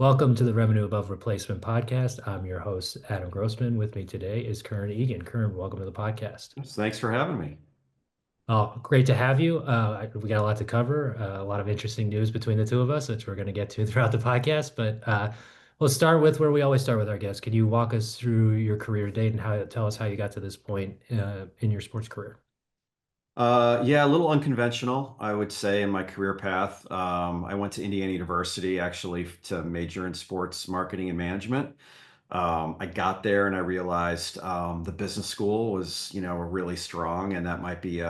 Welcome to the Revenue Above Replacement podcast. I'm your host, Adam Grossman. With me today is Kern Egan. Kern, welcome to the podcast. Thanks for having me. Oh, great to have you. We got a lot to cover, a lot of interesting news between the two of us, which we're going to get to throughout the podcast. But we'll start with where we always start with our guests. Can you walk us through your career to date and tell us how you got to this point in your sports career? Yeah, a little unconventional, I would say, in my career path. I went to Indiana University actually to major in sports marketing and management. I got there and I realized the business school was, really strong, and that might be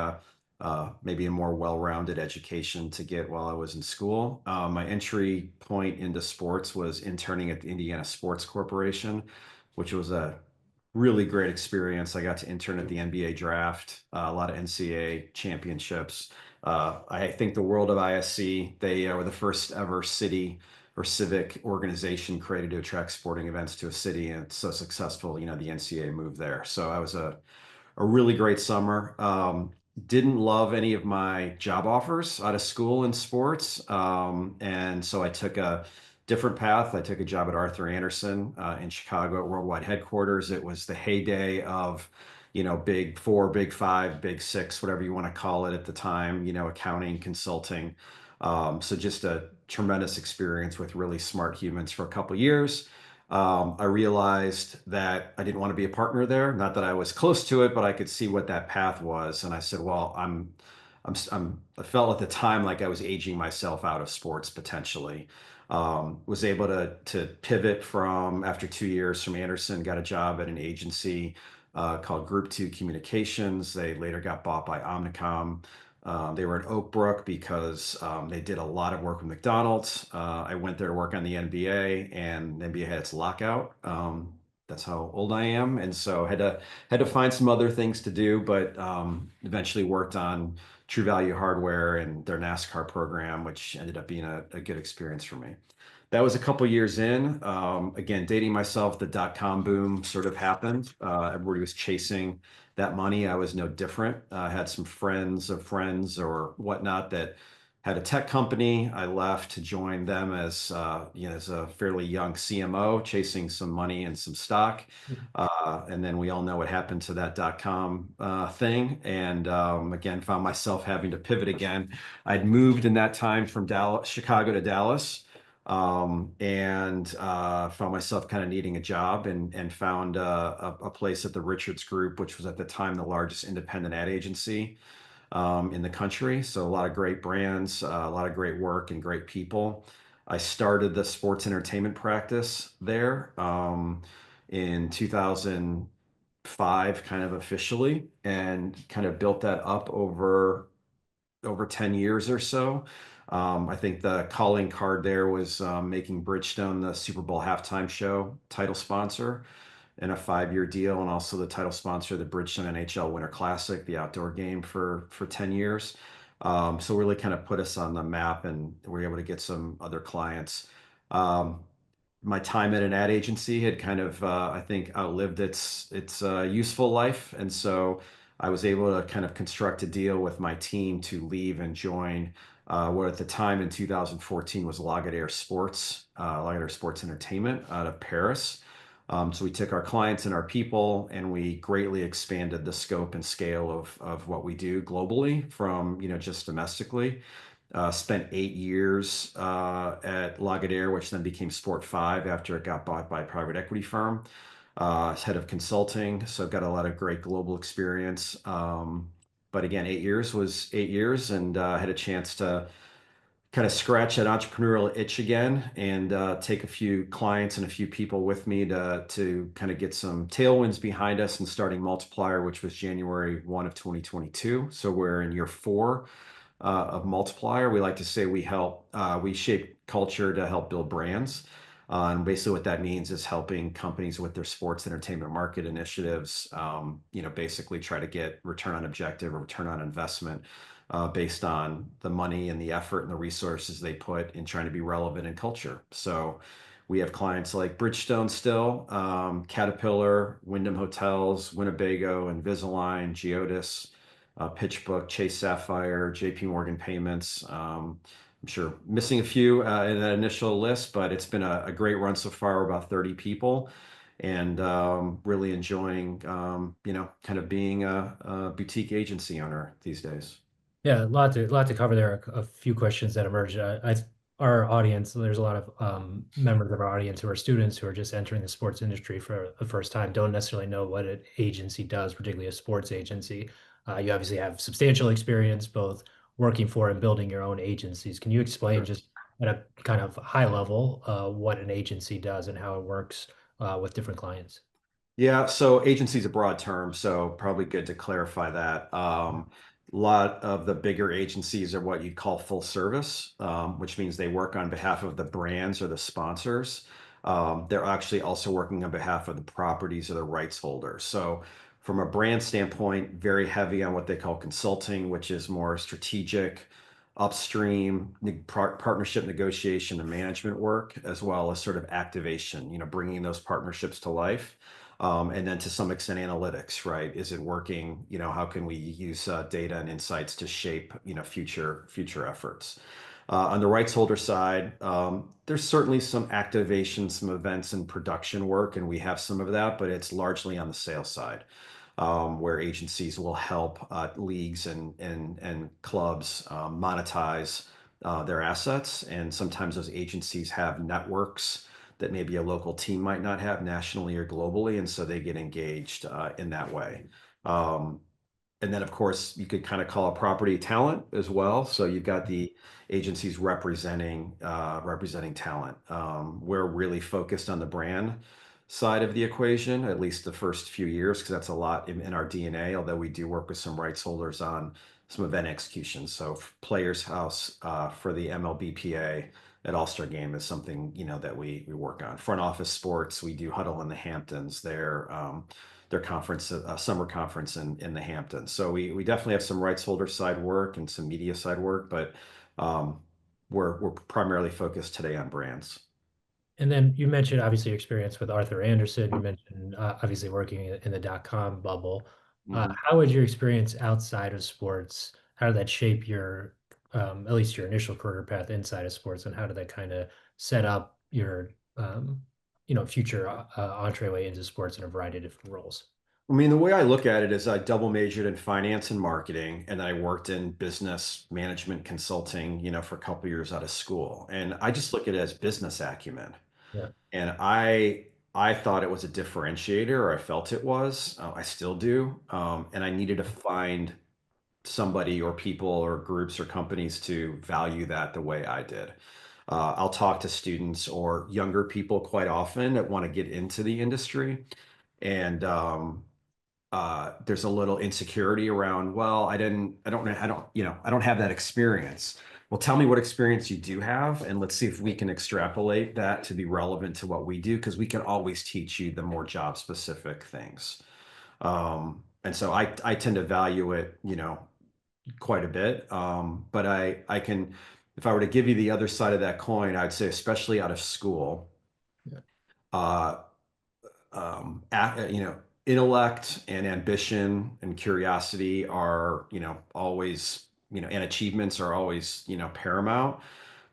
maybe a more well-rounded education to get while I was in school. My entry point into sports was interning at the Indiana Sports Corporation, which was a really great experience. I got to intern at the NBA draft, a lot of NCAA championships. I think the world of ISC, they were the first ever city or civic organization created to attract sporting events to a city, and it's so successful, the NCAA moved there. So I was a really great summer. Didn't love any of my job offers out of school in sports. And so I took a different path. I took a job at Arthur Andersen in Chicago at Worldwide Headquarters. It was the heyday of, big four, big five, big six, whatever you want to call it at the time, accounting, consulting. So just a tremendous experience with really smart humans for a couple of years. I realized that I didn't want to be a partner there. Not that I was close to it, but I could see what that path was. And I said, well, I felt at the time like I was aging myself out of sports potentially. Was able to pivot from after 2 years from Anderson, got a job at an agency called Group 2 Communications. They later got bought by Omnicom. They were in Oak Brook because they did a lot of work with McDonald's. I went there to work on the NBA, and the NBA had its lockout. That's how old I am, and so had to find some other things to do, but eventually worked on True Value Hardware and their NASCAR program, which ended up being a good experience for me. That was a couple years in. Again, dating myself, the dot-com boom sort of happened. Everybody was chasing that money. I was no different. I had some friends of friends or whatnot that had a tech company. I left to join them as as a fairly young CMO, chasing some money and some stock. And then we all know what happened to that dot-com thing. And again, found myself having to pivot again. I'd moved in that time from Chicago to Dallas, and found myself kind of needing a job, and found a place at the Richards Group, which was at the time the largest independent ad agency in the country. So a lot of great brands, a lot of great work and great people. I started the sports entertainment practice there in 2005, kind of officially, and kind of built that up over 10 years or so. I think the calling card there was making Bridgestone the Super Bowl halftime show title sponsor in a 5-year deal, and also the title sponsor of the Bridgestone NHL Winter Classic, the outdoor game for 10 years. So really kind of put us on the map, and we were able to get some other clients. Um, my time at an ad agency had kind of, I think, outlived its useful life, and so I was able to kind of construct a deal with my team to leave and join what at the time in 2014 was Lagardère Sports, Lagardère Sports Entertainment out of Paris. So we took our clients and our people, and we greatly expanded the scope and scale of what we do globally from, just domestically. Spent 8 years at Lagardère, which then became Sport 5 after it got bought by a private equity firm. As head of consulting, so I've got a lot of great global experience. But again, 8 years was 8 years, and had a chance to kind of scratch that entrepreneurial itch again, and take a few clients and a few people with me to kind of get some tailwinds behind us and starting Multiplier, which was January 1 of 2022. So we're in year 4 of Multiplier. We like to say we shape culture to help build brands. And basically what that means is helping companies with their sports entertainment market initiatives, basically try to get return on objective or return on investment based on the money and the effort and the resources they put in trying to be relevant in culture. So we have clients like Bridgestone still, Caterpillar, Wyndham Hotels, Winnebago, Invisalign, PitchBook, Chase Sapphire, JP Morgan Payments, I'm sure missing a few in that initial list, but it's been a great run so far. We're about 30 people, and really enjoying, kind of being a boutique agency owner these days. Yeah, a lot to cover there. A few questions that emerged. Our audience, there's a lot of members of our audience who are students who are just entering the sports industry for the first time, don't necessarily know what an agency does, particularly a sports agency. You obviously have substantial experience both working for and building your own agencies. Can you explain Sure. just at a kind of high level what an agency does and how it works with different clients? Yeah, so agency is a broad term, so probably good to clarify that. A lot of the bigger agencies are what you'd call full service, which means they work on behalf of the brands or the sponsors. They're actually also working on behalf of the properties or the rights holders. So, from a brand standpoint, very heavy on what they call consulting, which is more strategic, upstream partnership negotiation and management work, as well as sort of activation, bringing those partnerships to life. And then to some extent analytics, right? Is it working? How can we use data and insights to shape, future efforts? On the rights holder side, there's certainly some activation, some events and production work, and we have some of that, but it's largely on the sales side, where agencies will help leagues and clubs monetize their assets. And sometimes those agencies have networks that maybe a local team might not have nationally or globally, and so they get engaged in that way. Um, and then, of course, you could kind of call a property talent as well. So you've got the agencies representing talent. We're really focused on the brand side of the equation, at least the first few years, because that's a lot in our DNA. Although we do work with some rights holders on some event execution. So Players House for the MLBPA at All-Star Game is something that we work on. Front office sports, we do Huddle in the Hamptons. Their conference, summer conference in the Hamptons. So we definitely have some rights holder side work and some media side work, but um, we're primarily focused today on brands. And then you mentioned obviously your experience with Arthur Anderson. You mentioned obviously working in the dot-com bubble. Mhm. How was your experience outside of sports? How did that shape your, at least your initial career path inside of sports, and how did that kind of set up your, future entryway into sports in a variety of different roles? I mean, the way I look at it is I double majored in finance and marketing, and I worked in business management consulting, for a couple years out of school. And I just look at it as business acumen. Yeah. And I thought it was a differentiator, or I felt it was. I still do. And I needed to find somebody or people or groups or companies to value that the way I did. I'll talk to students or younger people quite often that want to get into the industry. And there's a little insecurity around, well, I don't have that experience. Well, tell me what experience you do have, and let's see if we can extrapolate that to be relevant to what we do, because we can always teach you the more job specific things. And so I tend to value it, quite a bit. But I can, if I were to give you the other side of that coin, I'd say, especially out of school, Yeah. uh, intellect and ambition and curiosity are, always, and achievements are always, paramount.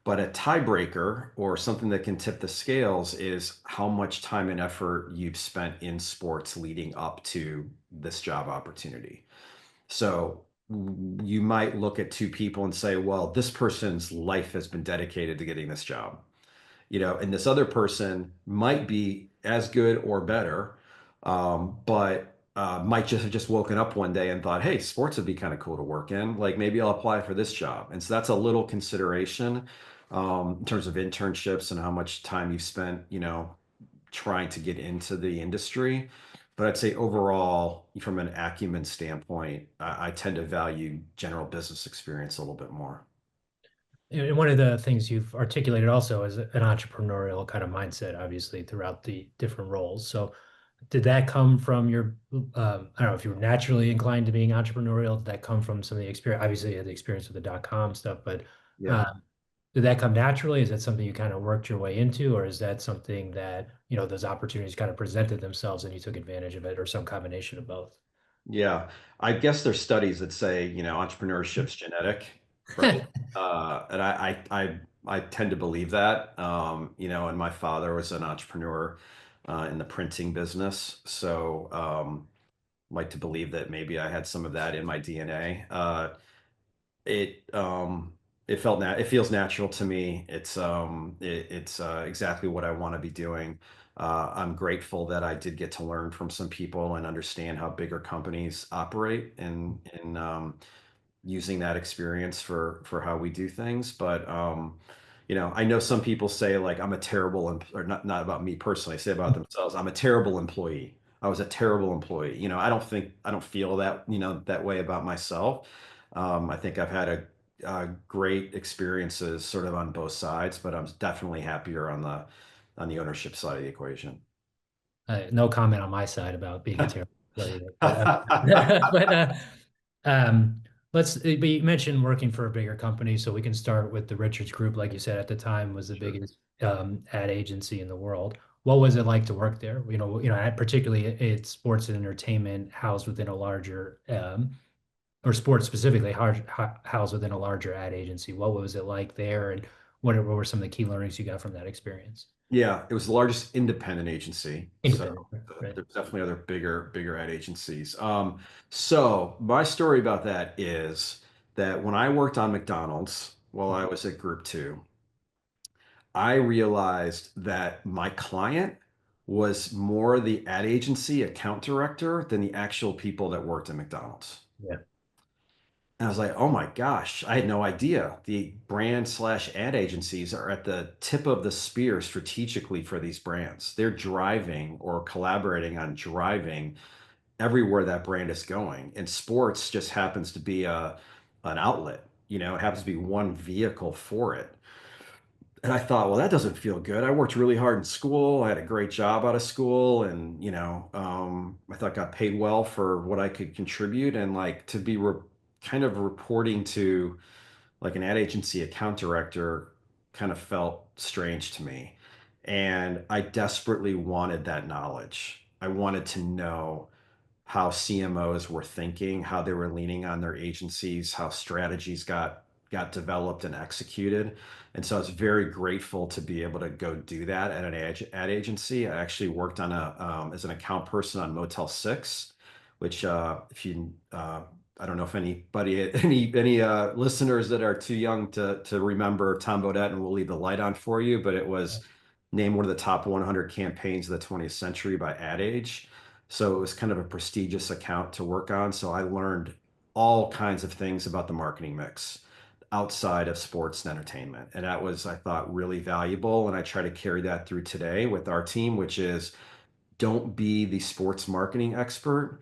But a tiebreaker or something that can tip the scales is how much time and effort you've spent in sports leading up to this job opportunity. So you might look at two people and say, well, this person's life has been dedicated to getting this job, and this other person might be as good or better, but might just have just woken up one day and thought, hey, sports would be kind of cool to work in. Like maybe I'll apply for this job. And so that's a little consideration in terms of internships and how much time you've spent, trying to get into the industry. But I'd say overall, from an acumen standpoint, I tend to value general business experience a little bit more. And one of the things you've articulated also is an entrepreneurial kind of mindset, obviously, throughout the different roles. So, did that come from your, I don't know if you were naturally inclined to being entrepreneurial? Did that come from some of the experience? Obviously, you had the experience with the dot-com stuff, but Yeah. uh, did that come naturally? Is that something you kind of worked your way into, or is that something that, those opportunities kind of presented themselves and you took advantage of it, or some combination of both? Yeah, I guess there's studies that say, entrepreneurship's genetic. right? And I tend to believe that. And my father was an entrepreneur in the printing business, so like to believe that maybe I had some of that in my DNA. It it it feels natural to me. It's exactly what I want to be doing. I'm grateful that I did get to learn from some people and understand how bigger companies operate and using that experience for how we do things. But I know some people say like I'm a terrible or not about me personally, say about themselves, I'm a terrible employee. I was a terrible employee. I don't feel that, that way about myself. I think I've had great experiences sort of on both sides, but I'm definitely happier on the ownership side of the equation. No comment on my side about being a terrible employee, but um, but you mentioned working for a bigger company, so we can start with the Richards Group, like you said, at the time was the Sure. biggest ad agency in the world. What was it like to work there? Particularly it's sports and entertainment housed within a larger, or sports specifically housed within a larger ad agency. What was it like there, and what were some of the key learnings you got from that experience? Yeah, it was the largest independent agency. So Independent, right? there's definitely other bigger ad agencies. So my story about that is that when I worked on McDonald's while I was at Group Two, I realized that my client was more the ad agency account director than the actual people that worked at McDonald's. Yeah. And I was like, oh my gosh, I had no idea. The brand slash ad agencies are at the tip of the spear strategically for these brands. They're driving or collaborating on driving everywhere that brand is going. And sports just happens to be an outlet. It happens to be one vehicle for it. And I thought, well, that doesn't feel good. I worked really hard in school. I had a great job out of school, and I thought got paid well for what I could contribute, and like to be kind of reporting to like an ad agency account director kind of felt strange to me. And I desperately wanted that knowledge. I wanted to know how CMOs were thinking, how they were leaning on their agencies, how strategies got developed and executed. And so I was very grateful to be able to go do that at an ad agency. I actually worked on as an account person on Motel 6, which if you I don't know if anybody any listeners that are too young to remember Tom Bodett, and we'll leave the light on for you, but it was named one of the top 100 campaigns of the 20th century by Ad Age. So it was kind of a prestigious account to work on. So I learned all kinds of things about the marketing mix outside of sports and entertainment. And that was, I thought, really valuable. And I try to carry that through today with our team, which is don't be the sports marketing expert,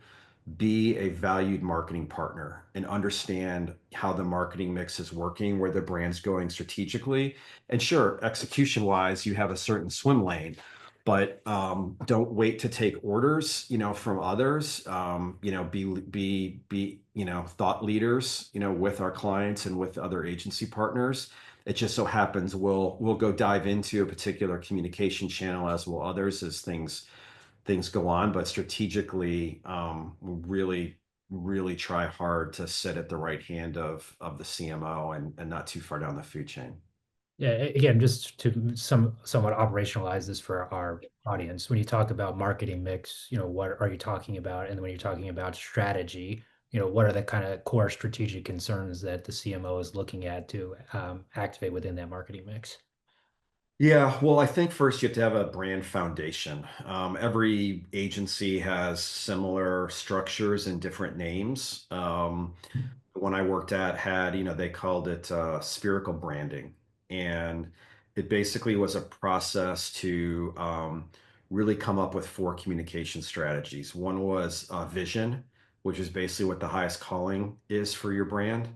be a valued marketing partner and understand how the marketing mix is working, where the brand's going strategically. And sure, execution wise, you have a certain swim lane, but don't wait to take orders, from others. Be thought leaders, with our clients and with other agency partners. It just so happens we'll go dive into a particular communication channel as will others as things go on, but strategically, really try hard to sit at the right hand of the CMO and not too far down the food chain. Yeah, again, just to somewhat operationalize this for our audience, when you talk about marketing mix, what are you talking about? And when you're talking about strategy, what are the kind of core strategic concerns that the CMO is looking at to activate within that marketing mix? Yeah, well, I think first you have to have a brand foundation. Every agency has similar structures and different names. The one I worked at had, they called it spherical branding. And it basically was a process to really come up with four communication strategies. One was vision, which is basically what the highest calling is for your brand.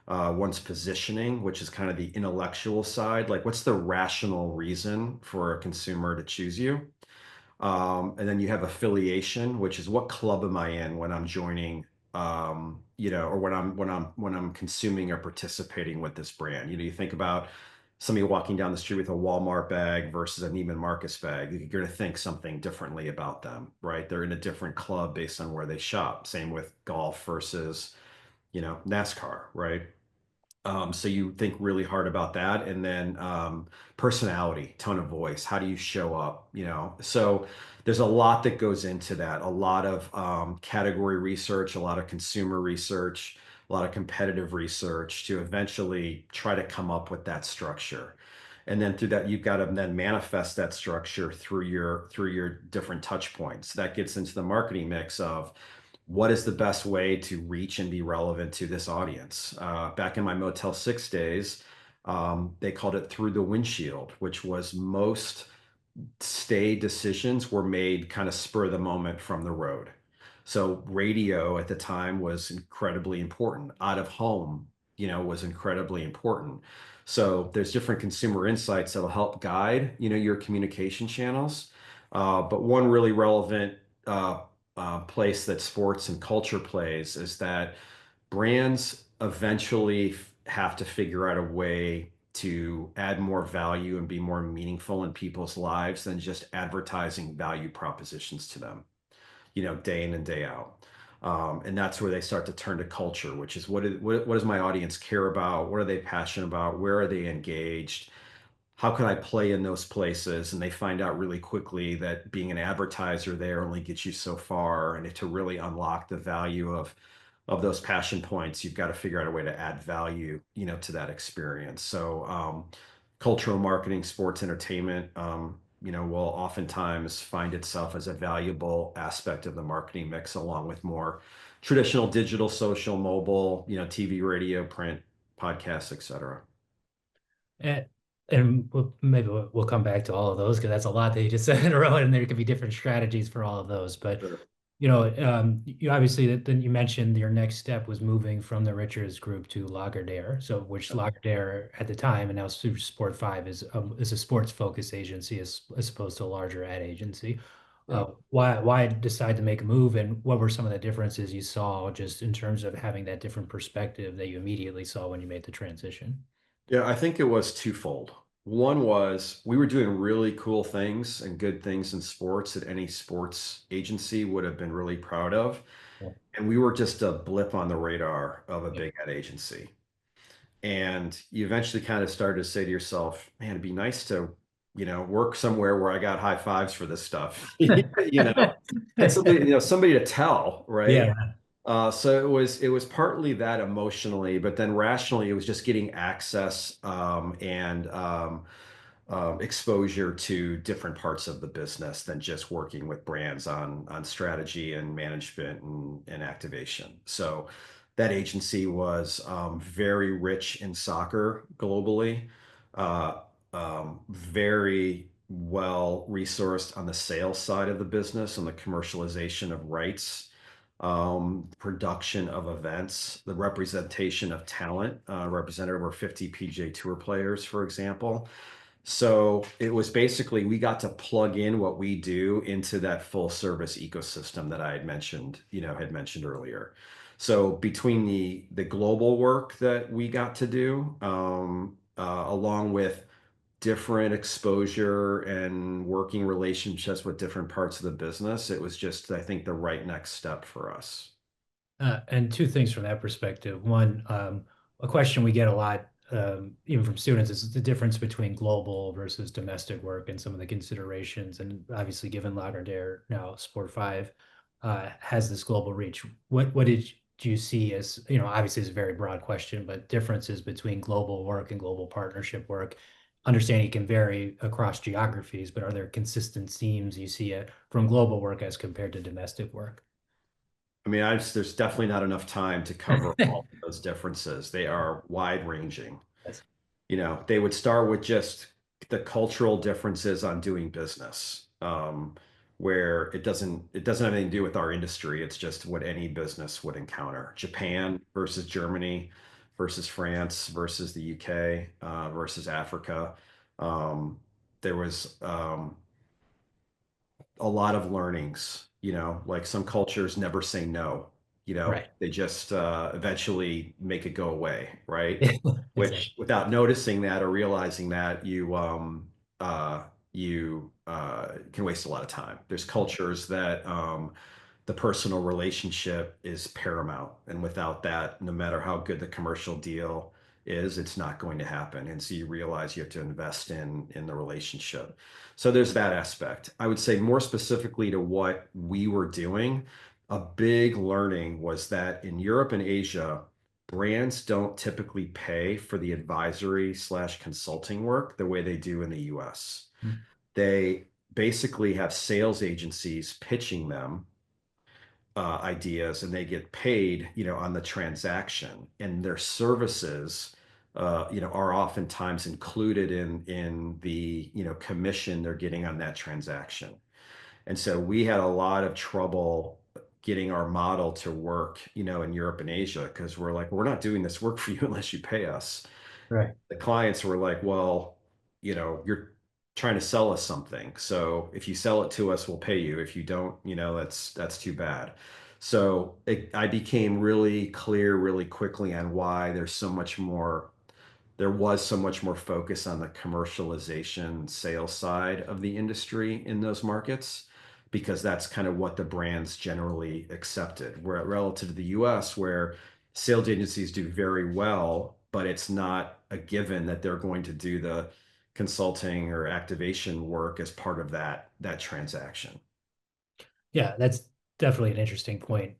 One's positioning, which is kind of the intellectual side. Like, what's the rational reason for a consumer to choose you? And then you have affiliation, which is what club am I in when I'm joining, or when I'm consuming or participating with this brand. You think about somebody walking down the street with a Walmart bag versus a Neiman Marcus bag. You're going to think something differently about them, right? They're in a different club based on where they shop. Same with golf versus, NASCAR, right? So you think really hard about that. And then personality, tone of voice, how do you show up? So there's a lot that goes into that, a lot of category research, a lot of consumer research, a lot of competitive research to eventually try to come up with that structure. And then through that, you've got to then manifest that structure through your different touch points. That gets into the marketing mix of what is the best way to reach and be relevant to this audience. Back in my Motel 6 days, they called it through the windshield, which was most stay decisions were made kind of spur of the moment from the road. So radio at the time was incredibly important. Out of home, was incredibly important. So there's different consumer insights that'll help guide, your communication channels. But one really relevant place that sports and culture plays is that brands eventually have to figure out a way to add more value and be more meaningful in people's lives than just advertising value propositions to them, day in and day out. And that's where they start to turn to culture, which is what does my audience care about? What are they passionate about? Where are they engaged? How can I play in those places? And they find out really quickly that being an advertiser there only gets you so far. And to really unlock the value of those passion points, you've got to figure out a way to add value, to that experience. So cultural marketing, sports entertainment, will oftentimes find itself as a valuable aspect of the marketing mix, along with more traditional digital, social, mobile, TV, radio, print, podcasts, et cetera. And, and maybe we'll come back to all of those because that's a lot that you just said in a row, and there could be different strategies for all of those. But Sure. you obviously then you mentioned your next step was moving from the Richards Group to Lagardère, so which Lagardère at the time and now Super Sport 5 is a sports focus agency as opposed to a larger ad agency. Yeah. Why decide to make a move, and what were some of the differences you saw just in terms of having that different perspective that you immediately saw when you made the transition? Yeah, I think it was twofold. One was we were doing really cool things and good things in sports that any sports agency would have been really proud of. Yeah. And we were just a blip on the radar of a big ad agency. And you eventually kind of started to say to yourself, man, it'd be nice to, work somewhere where I got high fives for this stuff, had somebody, somebody to tell, right? Yeah. So it was partly that emotionally, but then rationally, it was just getting access and exposure to different parts of the business than just working with brands on strategy and management and activation. So that agency was very rich in soccer globally, uh, very well resourced on the sales side of the business, on the commercialization of rights, production of events, the representation of talent, represented over 50 PGA Tour players, for example. So it was basically we got to plug in what we do into that full service ecosystem that I had mentioned earlier. So between the global work that we got to do, along with different exposure and working relationships with different parts of the business, it was just, I think, the right next step for us. And two things from that perspective. One, a question we get a lot, even from students, is the difference between global versus domestic work and some of the considerations. And obviously, given Lagardère now Sport 5 has this global reach, what did you see as, obviously it's a very broad question, but differences between global work and global partnership work? Understanding it can vary across geographies, but are there consistent themes you see from global work as compared to domestic work? I mean, there's definitely not enough time to cover all of those differences. They are wide ranging. That's They would start with just the cultural differences on doing business, where it doesn't have anything to do with our industry. It's just what any business would encounter. Japan versus Germany versus France versus the UK versus Africa. Um, there was a lot of learnings, like some cultures never say no, right. they just eventually make it go away, right? Exactly. Which without noticing that or realizing that you can waste a lot of time. There's cultures that the personal relationship is paramount. And without that, no matter how good the commercial deal is, it's not going to happen. And so you realize you have to invest in the relationship. So there's that aspect. I would say more specifically to what we were doing, a big learning was that in Europe and Asia, brands don't typically pay for the advisory slash consulting work the way they do in the US. Mm. They basically have sales agencies pitching them ideas, and they get paid, on the transaction, and their services, are oftentimes included in the, commission they're getting on that transaction. And so we had a lot of trouble getting our model to work, in Europe and Asia, because we're like, we're not doing this work for you unless you pay us. Right. The clients were like, well, you're trying to sell us something. So if you sell it to us, we'll pay you. If you don't, that's too bad. So I became really clear really quickly on why there was so much more focus on the commercialization sales side of the industry in those markets, because that's kind of what the brands generally accepted. Where relative to the US, where sales agencies do very well, but it's not a given that they're going to do the consulting or activation work as part of that transaction. Yeah, that's definitely an interesting point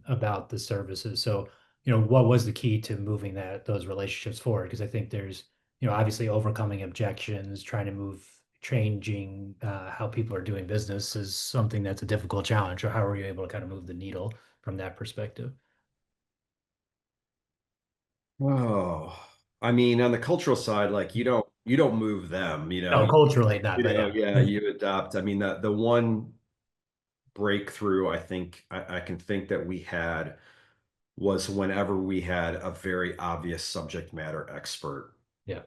about the services. So, what was the key to moving those relationships forward? Because I think there's, obviously overcoming objections, trying to move, changing how people are doing business is something that's a difficult challenge. So, how are you able to kind of move the needle from that perspective? Oh, I mean, on the cultural side, like you don't move them, No, culturally not, but yeah, yeah. you adopt. I mean, the one breakthrough I think I can think that we had was whenever we had a very obvious subject matter expert Yeah.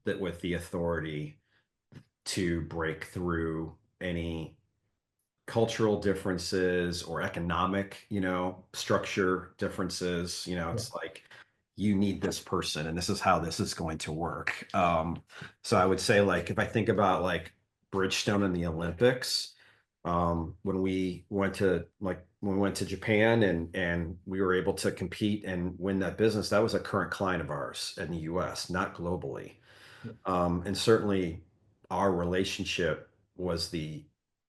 that with the authority to break through any cultural differences or economic, structure differences. Yeah. It's like you need this person and this is how this is going to work. So I would say, like, if I think about like Bridgestone in the Olympics, when we went to Japan and we were able to compete and win that business, that was a current client of ours in the US, not globally. Yeah. And certainly our relationship was the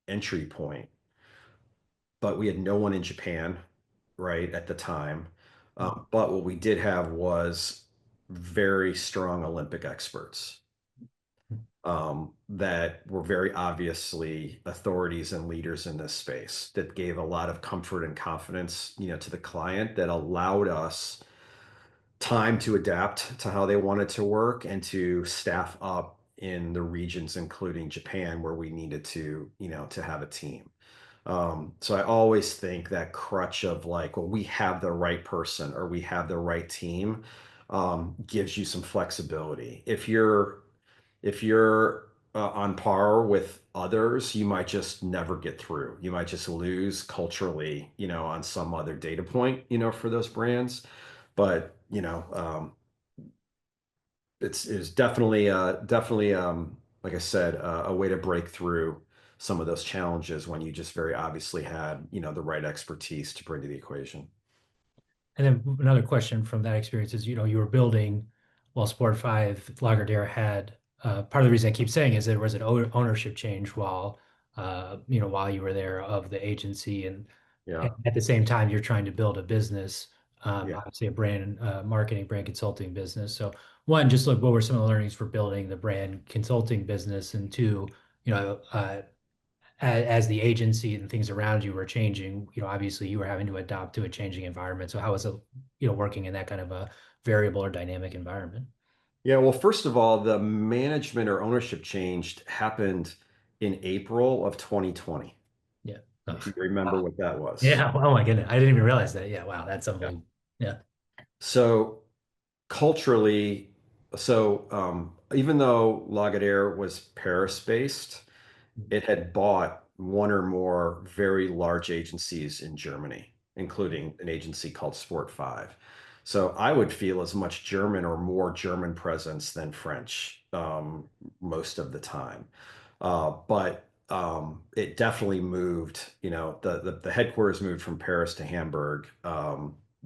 entry point, but we had no one in Japan, right, at the time. But what we did have was very strong Olympic experts that were very obviously authorities and leaders in this space that gave a lot of comfort and confidence, to the client, that allowed us time to adapt to how they wanted to work and to staff up in the regions, including Japan, where we needed to have a team. So I always think that crutch of like, well, we have the right person or we have the right team, gives you some flexibility. If you're on par with others, you might just never get through. You might just lose culturally, on some other data point, for those brands. But it's definitely like I said, a way to break through some of those challenges when you just very obviously had, the right expertise to bring to the equation. And then another question from that experience is, you were building, well, Sport 5, Lagardère had, part of the reason I keep saying is there was an ownership change while you were there of the agency. And Yeah. at the same time, you're trying to build a business, Yeah. obviously a brand, marketing, brand consulting business. So one, just look, what were some of the learnings for building the brand consulting business? And two, as the agency and things around you were changing, obviously you were having to adapt to a changing environment. So how was it, working in that kind of a variable or dynamic environment? Yeah. Well, first of all, the management or ownership changed happened in April of 2020. Yeah. If Oh, you remember wow. what that was. Yeah. Oh my goodness. I didn't even realize that. Yeah. Wow. That's Yeah. unbelievable. Yeah. So culturally, even though Lagardère was Paris based, it had bought one or more very large agencies in Germany, including an agency called Sport 5. So I would feel as much German or more German presence than French, most of the time. But it definitely moved, the headquarters moved from Paris to Hamburg,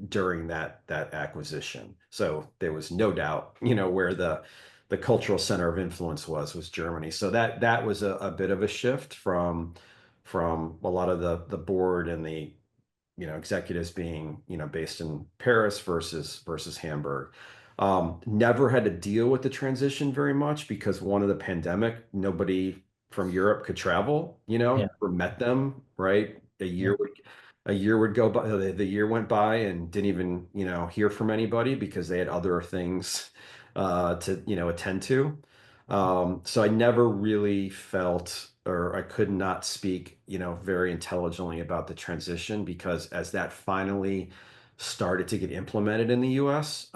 during that acquisition. So there was no doubt, you know, where the cultural center of influence was Germany. So that was a bit of a shift from a lot of the board and the, you know, executives being, you know, based in Paris versus Hamburg. Never had to deal with the transition very much because one of the pandemic, nobody from Europe could travel, you know, Yeah. never met them, right? Yeah. A year would go by, the year went by and didn't even, you know, hear from anybody because they had other things to, you know, attend to. So I never really felt, or I could not speak, you know, very intelligently about the transition because as that finally started to get implemented in the US,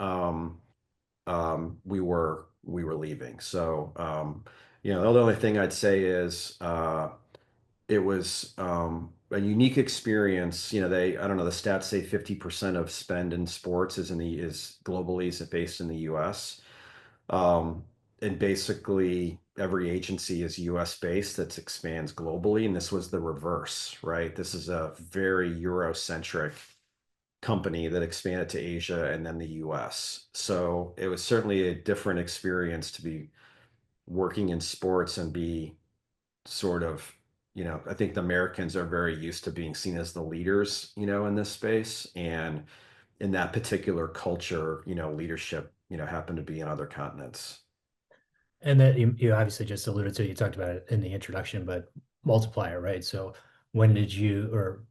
we were leaving. So, you know, the only thing I'd say is it was a unique experience. You know, I don't know, the stats say 50% of spend in sports is globally is based in the US. Um, and basically every agency is US based that expands globally. And this was the reverse, right? This is a very Eurocentric company that expanded to Asia and then the US. So it was certainly a different experience to be working in sports and be sort of, you know, I think the Americans are very used to being seen as the leaders, you know, in this space. And in that particular culture, you know, leadership, you know, happened to be in other continents. And then you obviously just alluded to, you talked about it in the introduction, but Multiplier, right? So when did you, or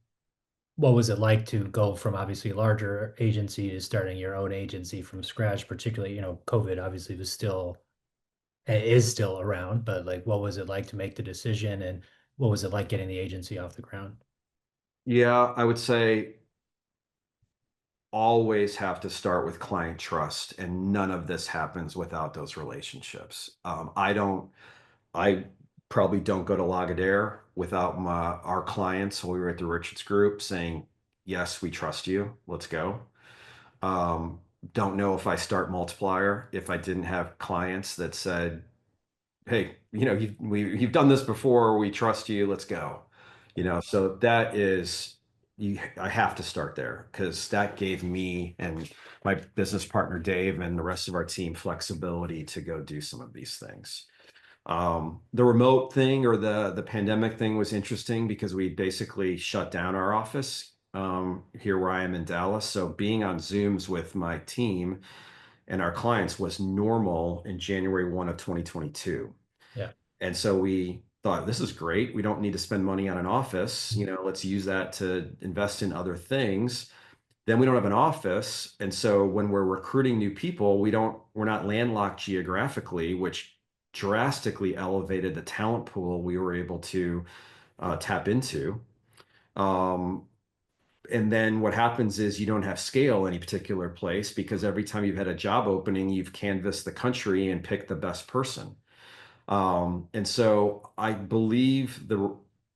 what was it like to go from obviously a larger agency to starting your own agency from scratch, particularly, COVID obviously was still, is still around, but like, what was it like to make the decision and what was it like getting the agency off the ground? Yeah, I would say always have to start with client trust, and none of this happens without those relationships. I probably don't go to Lagardère without our clients when we were at the Richards Group saying, yes, we trust you. Let's go. Um, don't know if I start Multiplier if I didn't have clients that said, hey, you know, you've done this before. We trust you. Let's go. You know, so that is I have to start there because that gave me and my business partner Dave and the rest of our team flexibility to go do some of these things. The remote thing or the pandemic thing was interesting because we basically shut down our office here where I am in Dallas. So being on Zooms with my team and our clients was normal in January 1 of 2022. Yeah. And so we thought, this is great. We don't need to spend money on an office. You know, let's use that to invest in other things. Then we don't have an office. And so when we're recruiting new people, we're not landlocked geographically, which drastically elevated the talent pool we were able to tap into. Um, and then what happens is you don't have scale any particular place because every time you've had a job opening, you've canvassed the country and picked the best person. And so I believe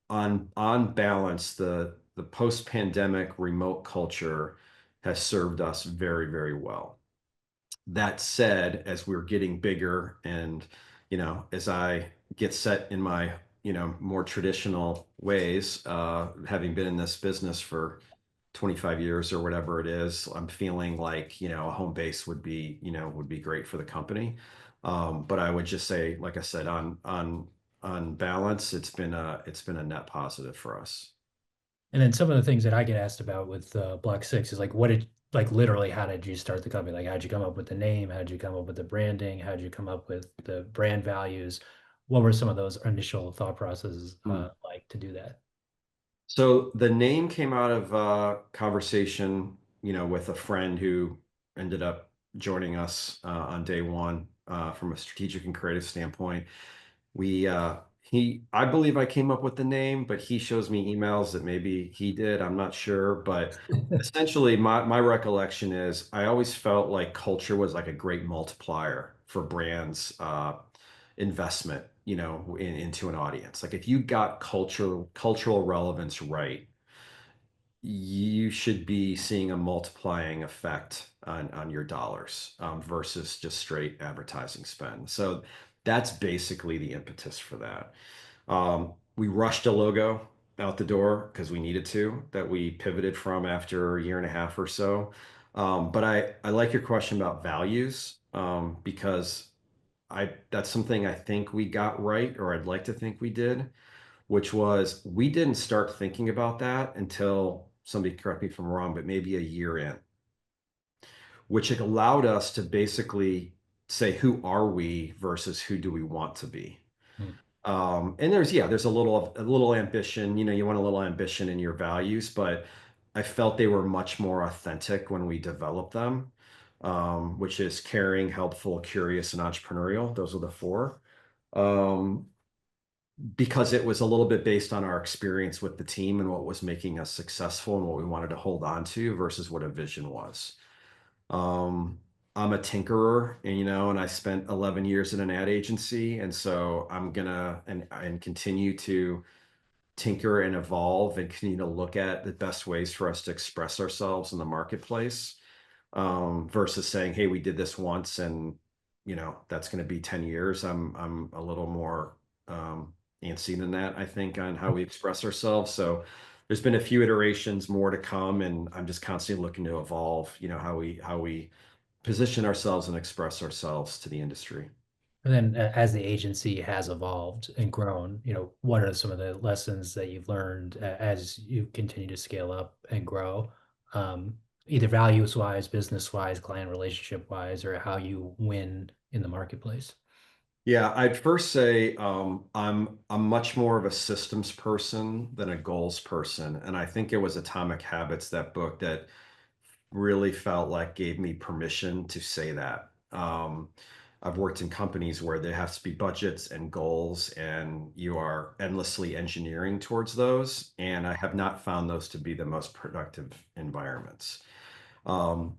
on balance, the post-pandemic remote culture has served us very, very well. That said, as we're getting bigger and, you know, as I get set in my, you know, more traditional ways, having been in this business for 25 years or whatever it is, I'm feeling like, you know, a home base would be great for the company. But I would just say, like I said, on balance, it's been a net positive for us. And then some of the things that I get asked about with Block Six is like, like literally, how did you start the company? Like, how'd you come up with the name? How'd you come up with the branding? How'd you come up with the brand values? What were some of those initial thought processes Mm. like to do that? So the name came out of a conversation, you know, with a friend who ended up joining us on day one from a strategic and creative standpoint. I believe I came up with the name, but he shows me emails that maybe he did. I'm not sure, but essentially my recollection is I always felt like culture was like a great multiplier for brands investment, you know, into an audience. Like if you got cultural relevance right, you should be seeing a multiplying effect on your dollars versus just straight advertising spend. So that's basically the impetus for that. We rushed a logo out the door because we needed to, that we pivoted from after a year and a half or so. But I like your question about values, because that's something I think we got right, or I'd like to think we did, which was we didn't start thinking about that until, somebody correct me if I'm wrong, but maybe a year in, which allowed us to basically say, who are we versus who do we want to be? Mm. And there's a little ambition, you want a little ambition in your values, but I felt they were much more authentic when we developed them, which is caring, helpful, curious, and entrepreneurial. Those are the four. Um, because it was a little bit based on our experience with the team and what was making us successful and what we wanted to hold on to versus what a vision was. Um, I'm a tinkerer, and I spent 11 years in an ad agency, and so I'm gonna and continue to tinker and evolve and continue to look at the best ways for us to express ourselves in the marketplace, versus saying, "Hey, we did this once, and that's going to be 10 years." I'm a little more antsy than that, I think, on how we express ourselves. So there's been a few iterations more to come, and I'm just constantly looking to evolve, how we position ourselves and express ourselves to the industry. And then as the agency has evolved and grown, what are some of the lessons that you've learned as you continue to scale up and grow, either values wise, business wise, client relationship wise, or how you win in the marketplace? Yeah, I'd first say, I'm much more of a systems person than a goals person, and I think it was Atomic Habits, that book, that really felt like gave me permission to say that. I've worked in companies where there has to be budgets and goals, and you are endlessly engineering towards those, and I have not found those to be the most productive environments. Um,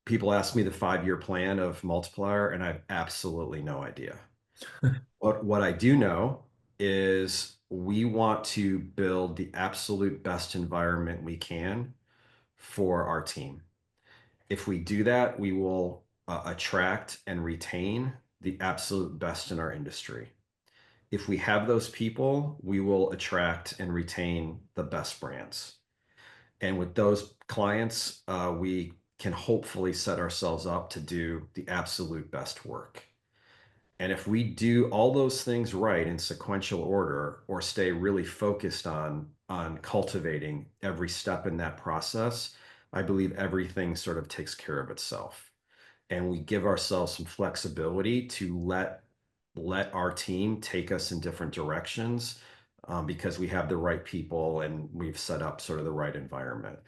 People ask me the 5-year plan of Multiplier, and I have absolutely no idea. What I do know is we want to build the absolute best environment we can for our team. If we do that, we will attract and retain the absolute best in our industry. If we have those people, we will attract and retain the best brands. And with those clients, we can hopefully set ourselves up to do the absolute best work. And if we do all those things right in sequential order, or stay really focused on cultivating every step in that process, I believe everything sort of takes care of itself. And we give ourselves some flexibility to let our team take us in different directions, because we have the right people and we've set up sort of the right environment.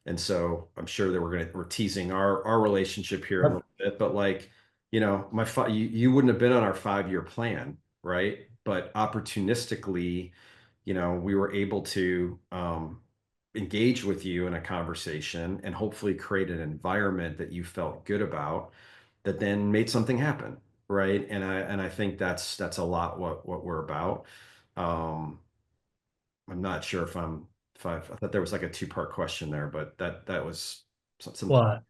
And so I'm sure that we're teasing our relationship here a little bit, but like, you wouldn't have been on our 5-year plan, right? But opportunistically, we were able to engage with you in a conversation and hopefully create an environment that you felt good about, that then made something happen, right? And I think that's a lot what we're about. Um, I'm not sure if I thought there was like a two-part question there, but that was something Well,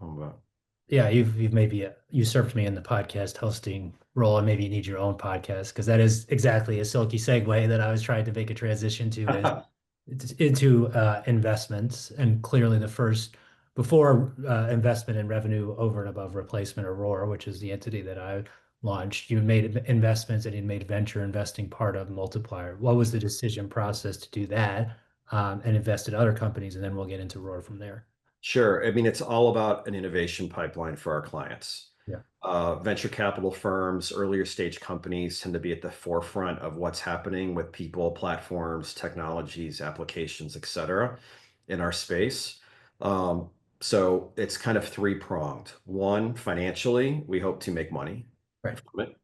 about. yeah, you've maybe usurped me in the podcast hosting role, and maybe you need your own podcast because that is exactly a silky segue that I was trying to make a transition to is into investments, and clearly the first before investment in revenue over and above replacement or ROAR, which is the entity that I launched. You made investments and you made venture investing part of Multiplier. What was the decision process to do that and invest in other companies, and then we'll get into ROAR from there. Sure. I mean, it's all about an innovation pipeline for our clients. Yeah. Venture capital firms, earlier stage companies tend to be at the forefront of what's happening with people, platforms, technologies, applications, et cetera, in our space. Um, so it's kind of three-pronged. One, financially, we hope to make money Right. from it.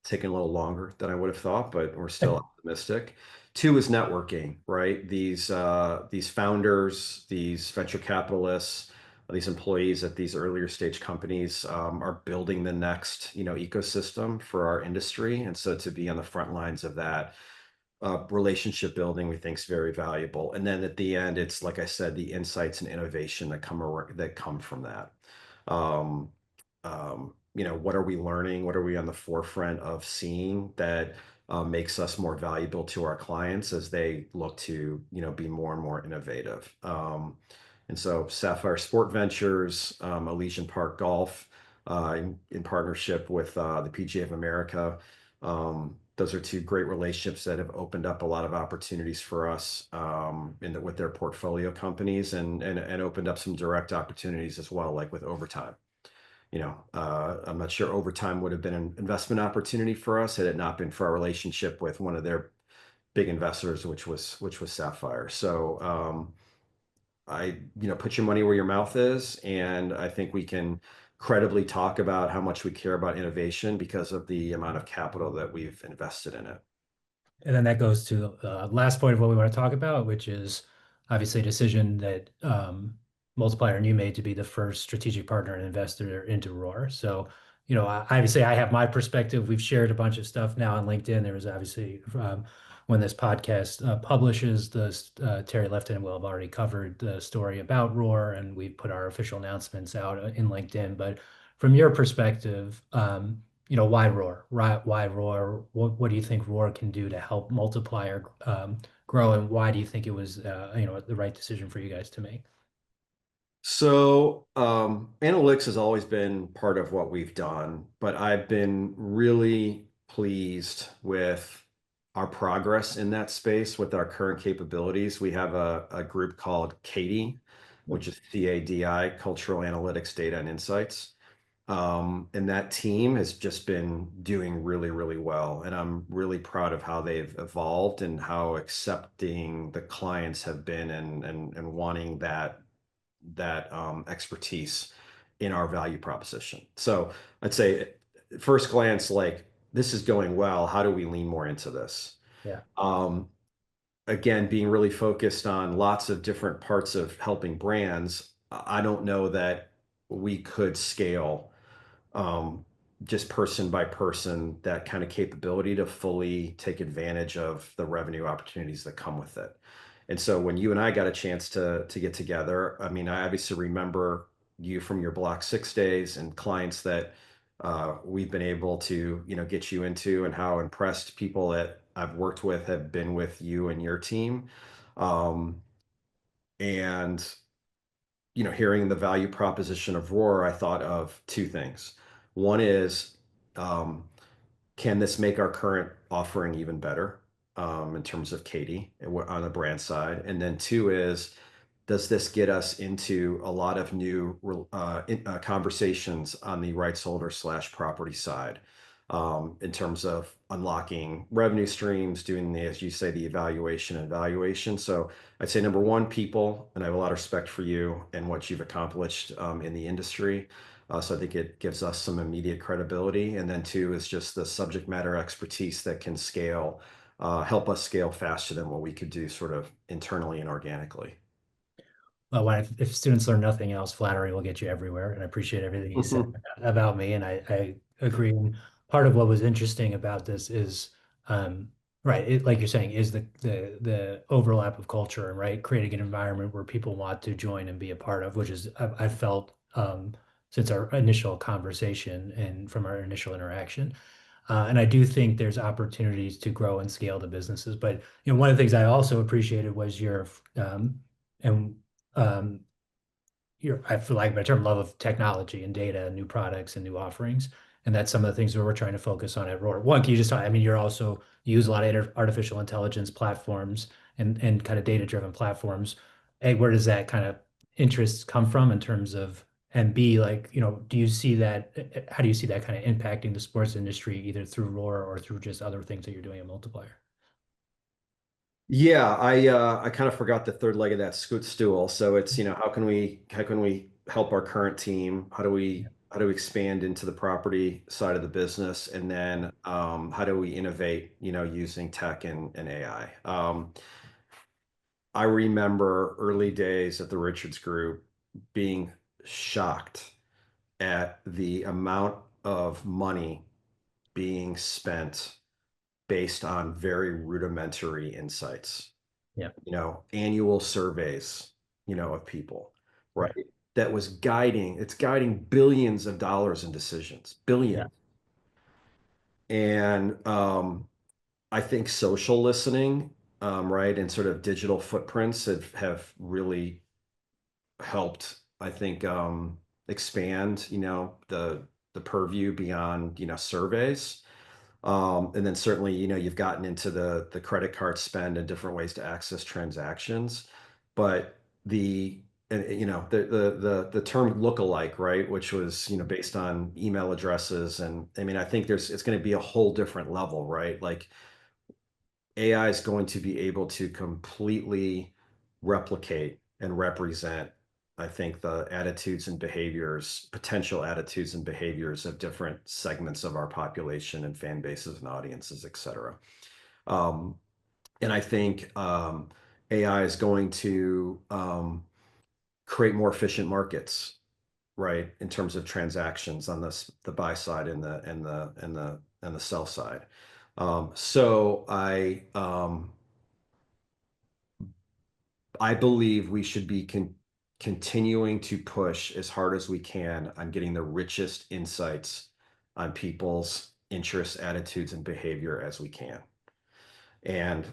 Taking a little longer than I would have thought, but we're still optimistic. Two is networking, right? These founders, these venture capitalists, these employees at these earlier stage companies, are building the next, ecosystem for our industry, and so to be on the front lines of that, relationship building, we think is very valuable. And then at the end, it's like I said, the insights and innovation that come from that. What are we learning? What are we on the forefront of seeing that makes us more valuable to our clients as they look to, be more and more innovative. And so Sapphire Sport Ventures, Elysian Park Golf, in partnership with the PGA of America. Those are two great relationships that have opened up a lot of opportunities for us with their portfolio companies and opened up some direct opportunities as well, like with Overtime. I'm not sure Overtime would have been an investment opportunity for us had it not been for our relationship with one of their big investors, which was Sapphire. So put your money where your mouth is, and I think we can credibly talk about how much we care about innovation because of the amount of capital that we've invested in it. And then that goes to the last point of what we want to talk about, which is obviously a decision that Multiplier and you made to be the first strategic partner and investor into Roar. So, obviously I have my perspective. We've shared a bunch of stuff now on LinkedIn. There was obviously when this podcast publishes, Terry Lefton will have already covered the story about Roar, and we've put our official announcements out in LinkedIn. But from your perspective, why Roar? Why Roar? What do you think Roar can do to help Multiplier grow, and why do you think it was, the right decision for you guys to make? So, analytics has always been part of what we've done, but I've been really pleased with our progress in that space with our current capabilities. We have a group called CADI, which is CADI, Cultural Analytics, Data and Insights. And that team has just been doing really, really well. And I'm really proud of how they've evolved and how accepting the clients have been and wanting that expertise in our value proposition. So I'd say at first glance, like this is going well. How do we lean more into this? Yeah. Again, being really focused on lots of different parts of helping brands, I don't know that we could scale um, just person by person that kind of capability to fully take advantage of the revenue opportunities that come with it. And so when you and I got a chance to get together, I mean, I obviously remember you from your Block 6 days and clients that we've been able to, get you into, and how impressed people that I've worked with have been with you and your team. Um, and hearing the value proposition of Roar, I thought of two things. One is, um, can this make our current offering even better in terms of Katie on the brand side? And then two is, does this get us into a lot of new conversations on the rights holder slash property side in terms of unlocking revenue streams, doing the, as you say, the evaluation and valuation. So I'd say number one, people, and I have a lot of respect for you and what you've accomplished in the industry. So I think it gives us some immediate credibility. And then two is just the subject matter expertise that can scale, help us scale faster than what we could do sort of internally and organically. Well, if students learn nothing else, flattery will get you everywhere. And I appreciate everything you said about me. And I agree. And part of what was interesting about this is, right, like you're saying, is the overlap of culture, and right, creating an environment where people want to join and be a part of, which is I've felt since our initial conversation and from our initial interaction. And I do think there's opportunities to grow and scale the businesses. But one of the things I also appreciated was your and um, I feel like by term love of technology and data and new products and new offerings. And that's some of the things that we're trying to focus on at Roar. One, can you just talk, I mean, you use a lot of artificial intelligence platforms and kind of data-driven platforms. A, where does that kind of interest come from in terms of, and B, like, do you see that, how do you see that kind of impacting the sports industry, either through Roar or through just other things that you're doing at Multiplier? Yeah, I kind of forgot the third leg of that scoot stool. So it's, how can we help our current team? How do we expand into the property side of the business? And then how do we innovate, using tech and AI? I remember early days at the Richards Group being shocked at the amount of money being spent based on very rudimentary insights, Yeah, annual surveys, of people, right? right. It's guiding billions of dollars in decisions, Yeah, billions. And I think social listening, right, and sort of digital footprints have really helped, I think, expand, the purview beyond, surveys. And then certainly, you've gotten into the credit card spend and different ways to access transactions. But the the term lookalike, right, which was, based on email addresses. And I mean, I think it's going to be a whole different level, right? Like AI is going to be able to completely replicate and represent, I think, the attitudes and behaviors, potential attitudes and behaviors of different segments of our population and fan bases and audiences, et cetera. Um, and I think AI is going to create more efficient markets, right, in terms of transactions on the buy side and the sell side. I believe we should be continuing to push as hard as we can on getting the richest insights on people's interests, attitudes, and behavior as we can. And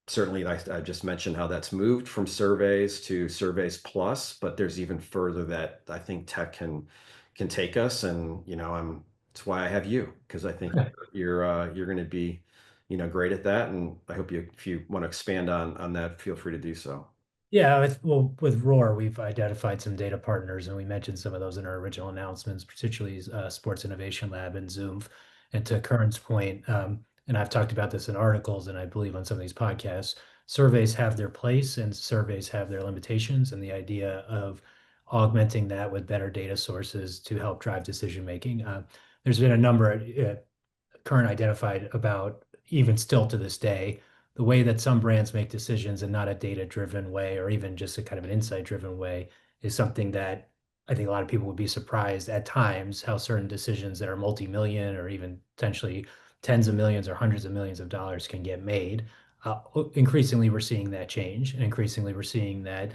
certainly, I just mentioned how that's moved from surveys to surveys plus, but there's even further that I think tech can take us. And that's why I have you, because I think you're going to be great at that. And I hope if you want to expand on that, feel free to do so. Yeah, with Roar, we've identified some data partners, and we mentioned some of those in our original announcements, particularly Sports Innovation Lab and Zoom. And to Kern's point, and I've talked about this in articles, and I believe on some of these podcasts, surveys have their place and surveys have their limitations, and the idea of augmenting that with better data sources to help drive decision making. There's been a number. Current identified about even still to this day, the way that some brands make decisions and not a data-driven way, or even just a kind of an insight-driven way, is something that I think a lot of people would be surprised at times how certain decisions that are multi-million or even potentially tens of millions or hundreds of millions of dollars can get made. Increasingly, we're seeing that change, and increasingly, we're seeing that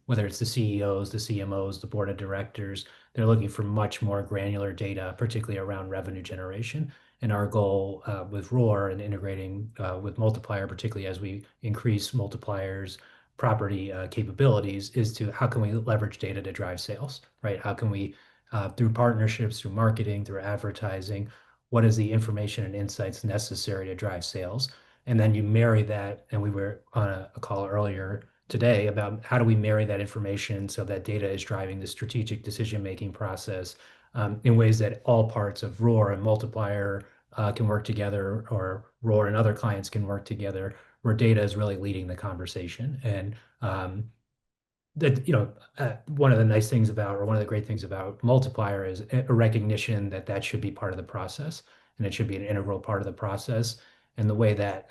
whether it's the CEOs, the CMOs, the board of directors, they're looking for much more granular data, particularly around revenue generation. And our goal with Roar and integrating with Multiplier, particularly as we increase Multiplier's property capabilities, is to how can we leverage data to drive sales, right? How can we, through partnerships, through marketing, through advertising, what is the information and insights necessary to drive sales? And then you marry that, and we were on a call earlier today about how do we marry that information so that data is driving the strategic decision-making process in ways that all parts of Roar and Multiplier can work together, or Roar and other clients can work together, where data is really leading the conversation. And that, one of the nice things about, or one of the great things about Multiplier is a recognition that that should be part of the process, and it should be an integral part of the process. And the way that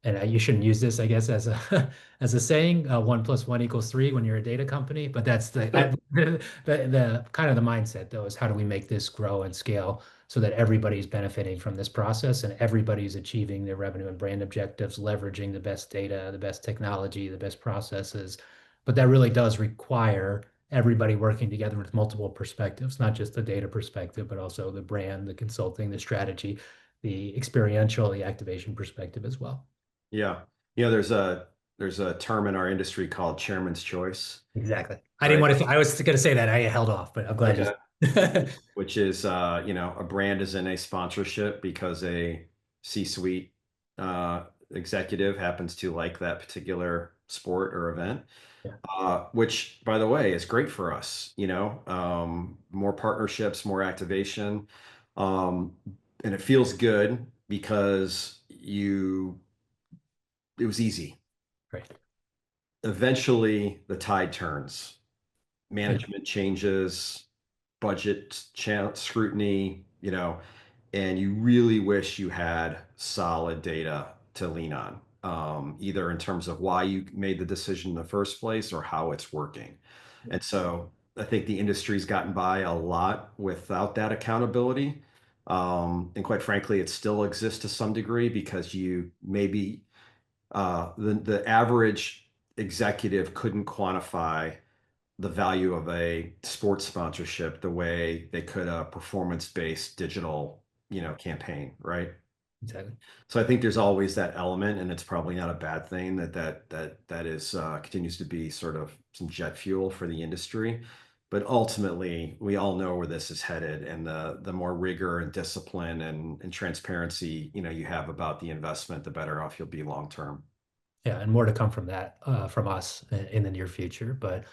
and you shouldn't use this, I guess, as a as a saying, 1 + 1 = 3 when you're a data company. But that's the kind of the mindset, though, is how do we make this grow and scale so that everybody's benefiting from this process and everybody's achieving their revenue and brand objectives, leveraging the best data, the best technology, the best processes. But that really does require everybody working together with multiple perspectives, not just the data perspective, but also the brand, the consulting, the strategy, the experiential, the activation perspective as well. Yeah. There's a term in our industry called chairman's choice, Exactly. I didn't right? want to, I was going to say that. I held off, but I'm glad you. Okay. Which is, a brand is in a sponsorship because a C-suite executive happens to like that particular sport or event, Yeah, which, by the way, is great for us. More partnerships, more activation, um, and it feels good because it was easy. great. Eventually, the tide turns. Yeah. Management changes, budget scrutiny, and you really wish you had solid data to lean on, either in terms of why you made the decision in the first place or how it's working. And so I think the industry's gotten by a lot without that accountability. And quite frankly, it still exists to some degree because you maybe the average executive couldn't quantify the value of a sports sponsorship the way they could a performance-based digital, campaign, right? exactly. So I think there's always that element, and it's probably not a bad thing that is continues to be sort of some jet fuel for the industry. But ultimately, we all know where this is headed, and the more rigor and discipline and transparency, you have about the investment, the better off you'll be long term. Yeah, and more to come from that from us in the near future. But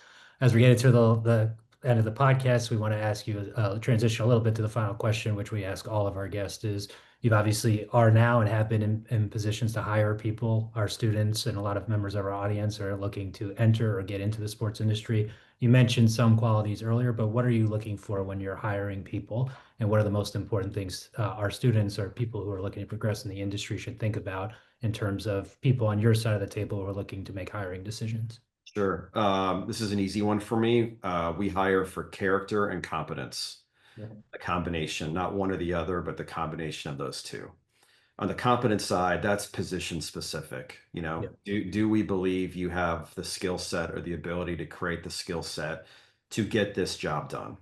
as we get into the end of the podcast, we want to ask you transition a little bit to the final question, which we ask all of our guests is you've obviously are now and have been in positions to hire people, our students, and a lot of members of our audience are looking to enter or get into the sports industry. You mentioned some qualities earlier, but what are you looking for when you're hiring people? And what are the most important things our students or people who are looking to progress in the industry should think about in terms of people on your side of the table who are looking to make hiring decisions? Sure. This is an easy one for me. We hire for character and competence, Yeah. a combination, not one or the other, but the combination of those two. On the competence side, that's position specific. Yeah. Do we believe you have the skill set or the ability to create the skill set to get this job done?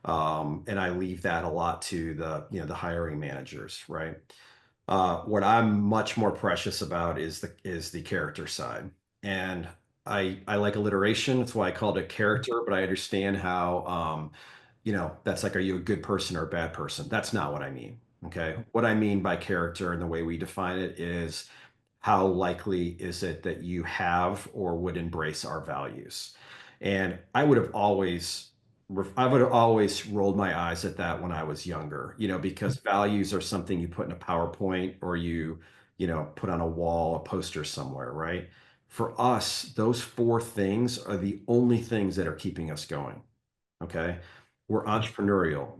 And I leave that a lot to the hiring managers, right? What I'm much more precious about is the character side, and I like alliteration. That's why I called it character. But I understand how that's like, are you a good person or a bad person? That's not what I mean. Okay, what I mean by character and the way we define it is how likely is it that you have or would embrace our values? And I would have always rolled my eyes at that when I was younger, because values are something you put in a PowerPoint or put on a wall, a poster somewhere, right? For us, those four things are the only things that are keeping us going. Okay. We're entrepreneurial.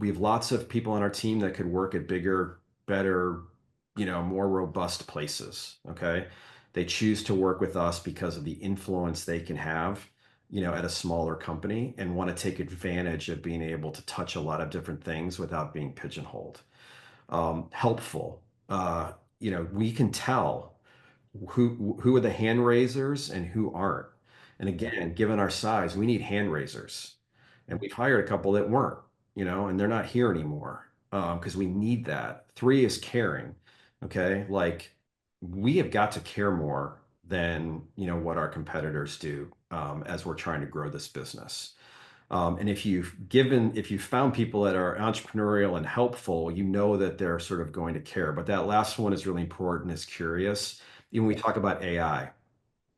We have lots of people on our team that could work at bigger, better, more robust places. Okay. They choose to work with us because of the influence they can have, at a smaller company and want to take advantage of being able to touch a lot of different things without being pigeonholed. Helpful. We can tell who are the hand raisers and who aren't. And again, given our size, we need hand raisers. And we've hired a couple that weren't, and they're not here anymore because we need that. Three is caring. Okay. Like we have got to care more than, what our competitors do as we're trying to grow this business. And if you've found people that are entrepreneurial and helpful, that they're sort of going to care. But that last one is really important, is curious. Even when we talk about AI,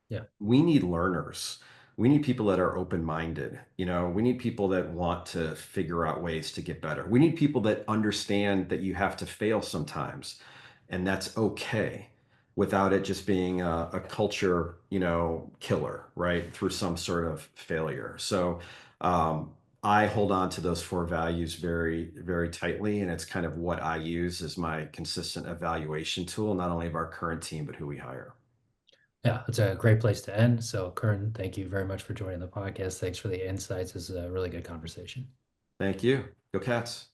Yeah. we need learners. We need people that are open-minded. We need people that want to figure out ways to get better. We need people that understand that you have to fail sometimes, and that's okay, without it just being a culture, killer, right? Through some sort of failure. So um, I hold on to those four values very, very tightly, and it's kind of what I use as my consistent evaluation tool, not only of our current team, but who we hire. Yeah, it's a great place to end. So, Kern, thank you very much for joining the podcast. Thanks for the insights. This is a really good conversation. Thank you. Go Cats.